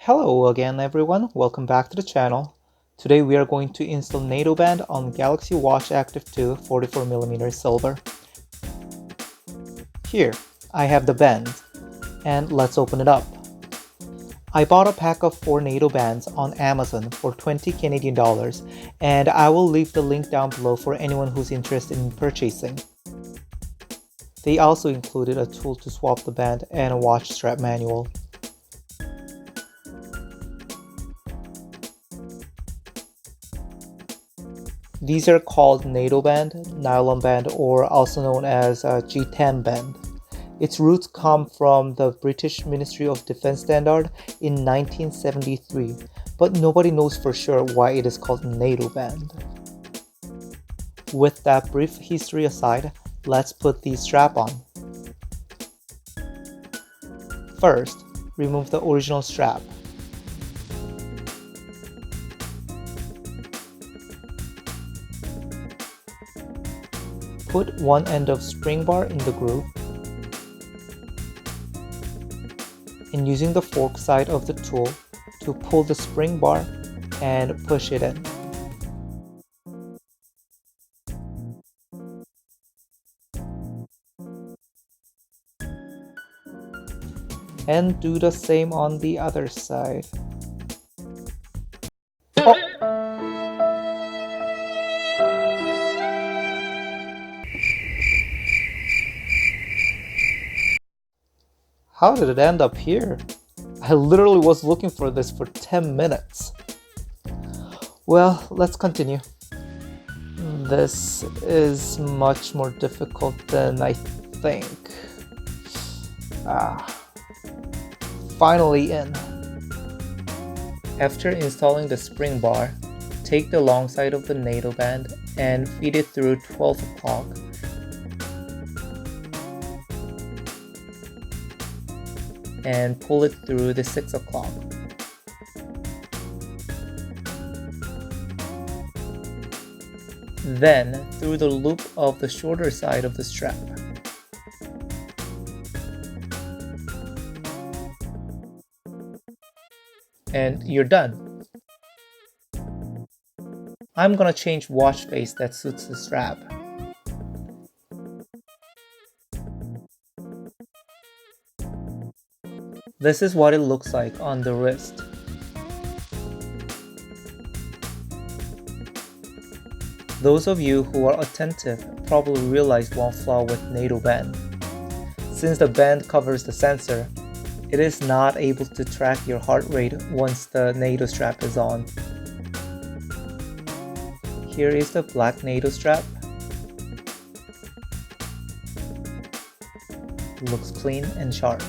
Hello again everyone, welcome back to the channel. Today we are going to install NATO band on Galaxy Watch Active 2 44mm silver. Here, I have the band, and let's open it up. I bought a pack of 4 NATO bands on Amazon for 20 Canadian dollars, and I will leave the link down below for anyone who's interested in purchasing. They also included a tool to swap the band and a watch strap manual. These are called NATO band, nylon band, or also known as G10 band. Its roots come from the British Ministry of Defence standard in 1973, but nobody knows for sure why it is called NATO band. With that brief history aside, let's put the strap on. First, remove the original strap. Put one end of spring bar in the groove, and using the fork side of the tool to pull the spring bar and push it in. And do the same on the other side. Oh! How did it end up here? I literally was looking for this for 10 minutes. Well, let's continue. This is much more difficult than I think. Finally in. After installing the spring bar, take the long side of the NATO band and feed it through 12 o'clock. And pull it through the 6 o'clock. Then through the loop of the shorter side of the strap. And you're done. I'm gonna change watch face that suits the strap. This is what it looks like on the wrist. Those of you who are attentive probably realize one flaw with NATO band. Since the band covers the sensor, it is not able to track your heart rate once the NATO strap is on. Here is the black NATO strap. Looks clean and sharp.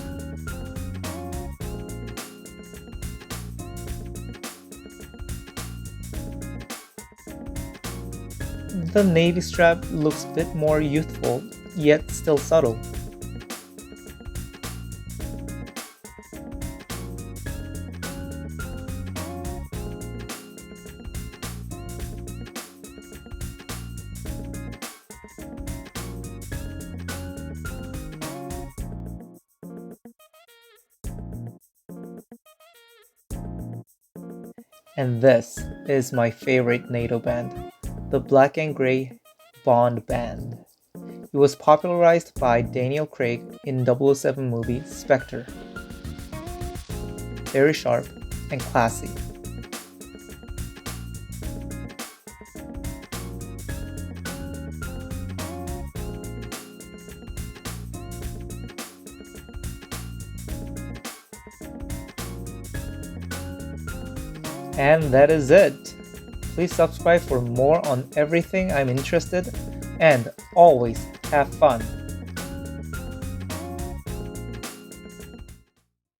The navy strap looks a bit more youthful, yet still subtle. And this is my favorite NATO band, the black and gray Bond band. It was popularized by Daniel Craig in 007 movie Spectre. Very sharp and classy. And that is it. Please subscribe for more on everything I'm interested, and always have fun.